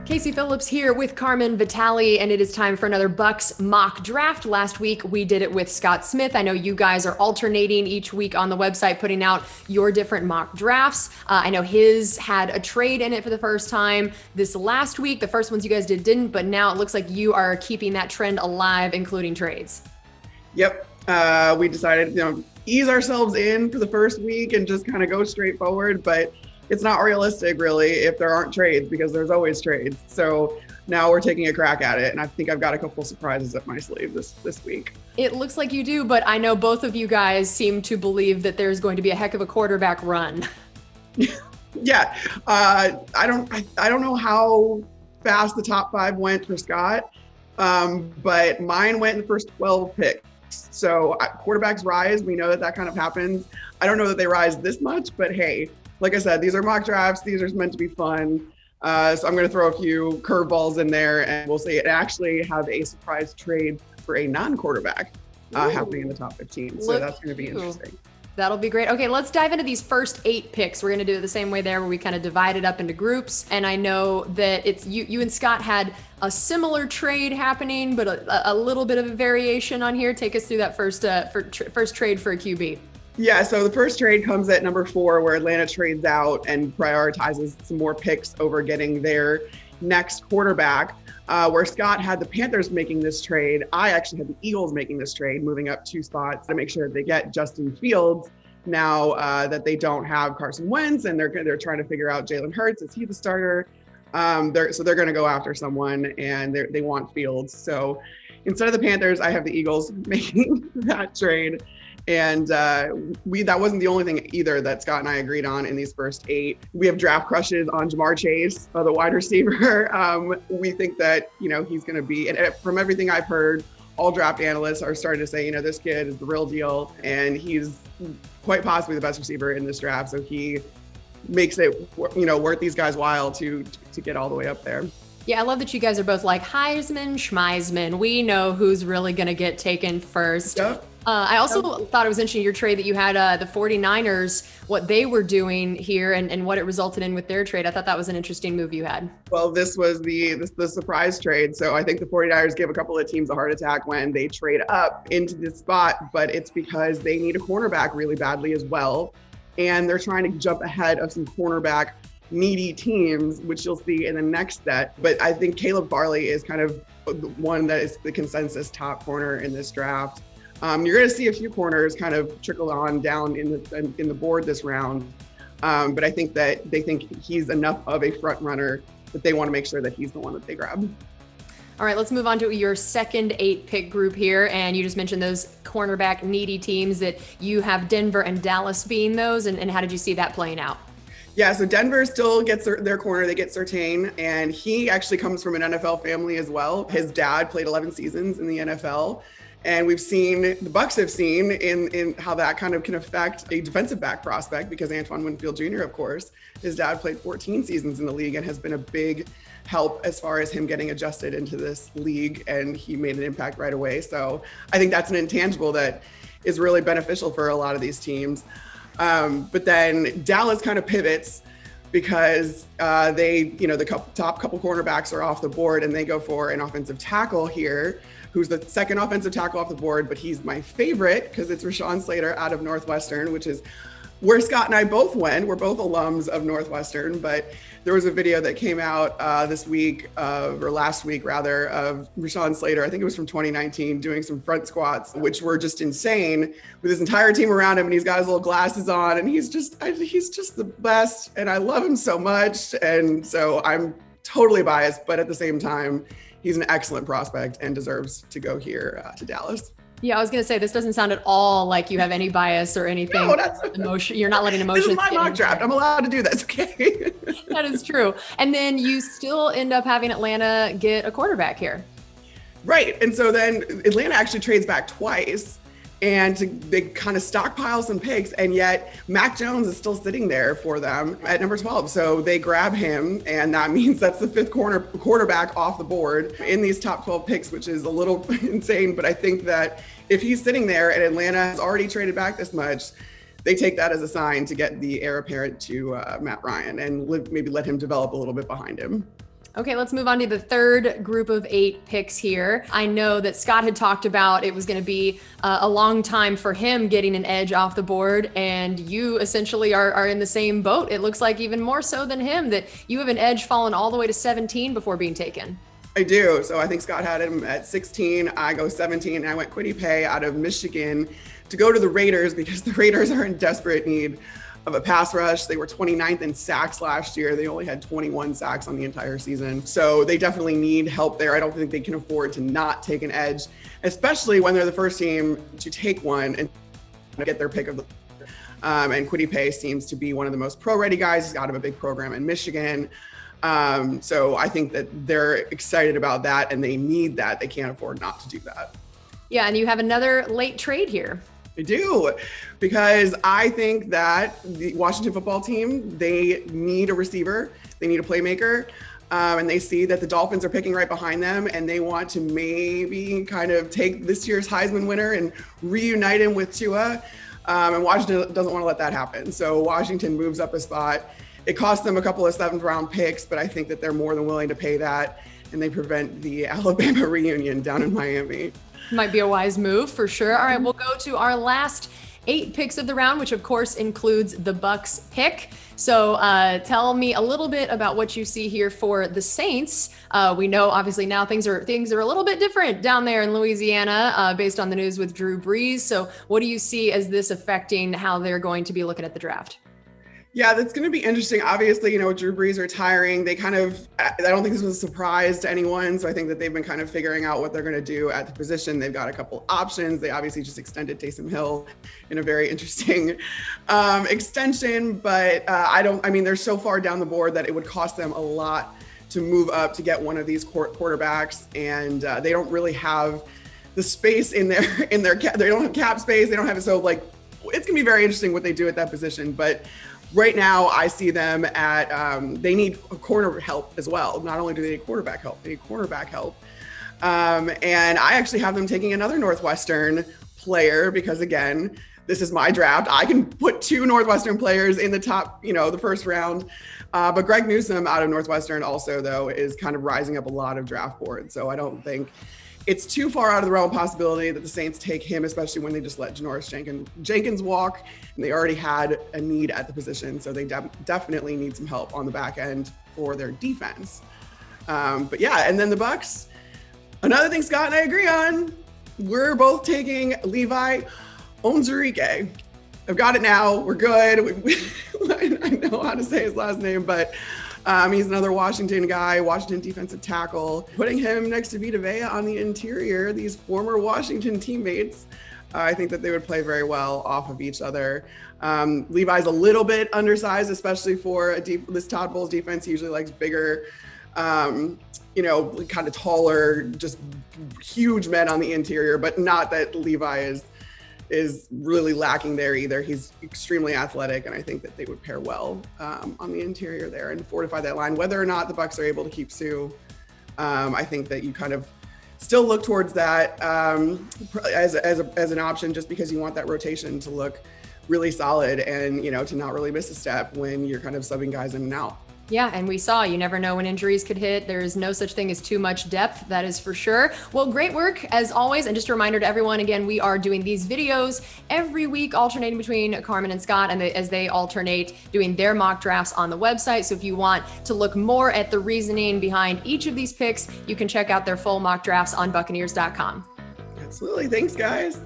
Casey Phillips here with Carmen, Vitali, and it is time for another Bucs mock draft. Last week we did it with Scott Smith. I know you guys are alternating each week on the website, putting out your different mock drafts. I know his had a trade in it for the first time this last week. The first ones you guys didn't, but now it looks like you are keeping that trend alive, including trades. Yep. We decided, ease ourselves in for the first week and just kind of go straight forward, but it's not realistic really if there aren't trades, because there's always trades. So now we're taking a crack at it, and I think I've got a couple surprises up my sleeve this week. It looks like you do, but I know both of you guys seem to believe that there's going to be a heck of a quarterback run. Yeah. I don't know how fast the top 5 went for Scott, but mine went in the first 12 picks. So quarterbacks rise. We know that kind of happens. I don't know that they rise this much, but hey, like I said, these are mock drafts. These are meant to be fun. So I'm going to throw a few curveballs in there, and we'll see. It actually have a surprise trade for a non-quarterback happening in the top 15. So that's going to be interesting. That'll be great. Okay, let's dive into these first 8 picks. We're going to do it the same way there, where we kind of divide it up into groups. And I know that it's you and Scott had a similar trade happening, but a little bit of a variation on here. Take us through that first trade for a QB. Yeah, so the first trade comes at number 4, where Atlanta trades out and prioritizes some more picks over getting their next quarterback. Where Scott had the Panthers making this trade, I actually had the Eagles making this trade, moving up 2 spots to make sure that they get Justin Fields now that they don't have Carson Wentz, and they're trying to figure out Jalen Hurts. Is he the starter? So they're going to go after someone, and they want Fields. So instead of the Panthers, I have the Eagles making that trade. And that wasn't the only thing either that Scott and I agreed on in these first 8. We have draft crushes on Jamar Chase, the wide receiver. We think that, he's going to be, and from everything I've heard, all draft analysts are starting to say, this kid is the real deal, and he's quite possibly the best receiver in this draft. So he makes it, worth these guys' while to get all the way up there. Yeah, I love that you guys are both like Heisman, Schmeisman. We know who's really going to get taken first. Yep. I also thought it was interesting, your trade that you had the 49ers, what they were doing here and what it resulted in with their trade. I thought that was an interesting move you had. Well, this was the surprise trade. So I think the 49ers give a couple of teams a heart attack when they trade up into this spot, but it's because they need a cornerback really badly as well. And they're trying to jump ahead of some cornerback needy teams, which you'll see in the next set. But I think Caleb Farley is kind of one that is the consensus top corner in this draft. You're going to see a few corners kind of trickle on down in the board this round. But I think that they think he's enough of a front runner that they want to make sure that he's the one that they grab. All right, let's move on to your second 8 pick group here. And you just mentioned those cornerback needy teams that you have Denver and Dallas being those. And how did you see that playing out? Yeah, so Denver still gets their corner. They get Surtain, and he actually comes from an NFL family as well. His dad played 11 seasons in the NFL. And we've seen, the Bucs have seen in how that kind of can affect a defensive back prospect, because Antoine Winfield Jr., of course, his dad played 14 seasons in the league and has been a big help as far as him getting adjusted into this league, and he made an impact right away. So I think that's an intangible that is really beneficial for a lot of these teams. But then Dallas kind of pivots because the top couple cornerbacks are off the board, and they go for an offensive tackle here, who's the second offensive tackle off the board, but he's my favorite because it's Rashawn Slater out of Northwestern, which is where Scott and I both went. We're both alums of Northwestern, but there was a video that came out this week, or last week rather, of Rashawn Slater, I think it was from 2019, doing some front squats, which were just insane, with his entire team around him, and he's got his little glasses on, and he's just the best, and I love him so much. And so I'm totally biased, but at the same time, he's an excellent prospect and deserves to go here to Dallas. Yeah, I was going to say, this doesn't sound at all like you have any bias or anything. No, that's emotion. You're not letting emotions. This is my mock draft. I'm allowed to do this, okay? That is true. And then you still end up having Atlanta get a quarterback here. Right. And so then Atlanta actually trades back twice, and they kind of stockpile some picks, and yet Mac Jones is still sitting there for them at number 12. So they grab him, and that means that's the 5th quarterback off the board in these top 12 picks, which is a little insane. But I think that if he's sitting there and Atlanta has already traded back this much, they take that as a sign to get the heir apparent to Matt Ryan and maybe let him develop a little bit behind him. Okay, let's move on to the third group of 8 picks here. I know that Scott had talked about it was going to be a long time for him getting an edge off the board, and you essentially are in the same boat. It looks like even more so than him, that you have an edge fallen all the way to 17 before being taken. I do. So I think Scott had him at 16. I go 17, and I went Kwity Paye out of Michigan to go to the Raiders because the Raiders are in desperate need of a pass rush. They were 29th in sacks last year. They only had 21 sacks on the entire season. So they definitely need help there. I don't think they can afford to not take an edge, especially when they're the first team to take one and get their pick of the and Kwity Paye seems to be one of the most pro-ready guys. He's out of a big program in Michigan. So I think that they're excited about that and they need that. They can't afford not to do that. Yeah, and you have another late trade here. I do, because I think that the Washington football team, they need a receiver, they need a playmaker, and they see that the Dolphins are picking right behind them, and they want to maybe kind of take this year's Heisman winner and reunite him with Tua, and Washington doesn't want to let that happen. So Washington moves up a spot. It cost them a couple of 7th-round picks, but I think that they're more than willing to pay that, and they prevent the Alabama reunion down in Miami. Might be a wise move for sure. All right, we'll go to our last 8 picks of the round, which of course includes the Bucs pick. So tell me a little bit about what you see here for the Saints. We know obviously now things are a little bit different down there in Louisiana based on the news with Drew Brees. So what do you see as this affecting how they're going to be looking at the draft? Yeah, that's going to be interesting. Obviously, Drew Brees retiring, I don't think this was a surprise to anyone. So I think that they've been kind of figuring out what they're going to do at the position. They've got a couple options. They obviously just extended Taysom Hill in a very interesting extension. But they're so far down the board that it would cost them a lot to move up to get one of these quarterbacks. And they don't really have the space in their cap. They don't have cap space. They don't have it. So it's going to be very interesting what they do at that position. But right now, I see them they need a corner help as well. Not only do they need quarterback help, they need cornerback help. And I actually have them taking another Northwestern player because, again, this is my draft. I can put 2 Northwestern players in the top, the first round. But Greg Newsome out of Northwestern also, though, is kind of rising up a lot of draft boards. So I don't think it's too far out of the realm of possibility that the Saints take him, especially when they just let Janoris Jenkins walk, and they already had a need at the position. So they definitely need some help on the back end for their defense. But yeah, and then the Bucs, another thing Scott and I agree on, we're both taking Levi Onwuzurike. I've got it now. We're good. I know how to say his last name, but he's another Washington guy, Washington defensive tackle. Putting him next to Vita Vea on the interior, these former Washington teammates, I think that they would play very well off of each other. Levi's a little bit undersized, especially for this Todd Bowles defense. He usually likes bigger, kind of taller, just huge men on the interior, but not that Levi is really lacking there either. He's extremely athletic, and I think that they would pair well on the interior there and fortify that line. Whether or not the Bucs are able to keep Sue, I think that you kind of still look towards that as an option, just because you want that rotation to look really solid and to not really miss a step when you're kind of subbing guys in and out. Yeah, and we saw you never know when injuries could hit. There is no such thing as too much depth, that is for sure. Well, great work as always. And just a reminder to everyone, again, we are doing these videos every week, alternating between Carmen and Scott, and as they alternate doing their mock drafts on the website. So if you want to look more at the reasoning behind each of these picks, you can check out their full mock drafts on Buccaneers.com. Absolutely. Thanks, guys.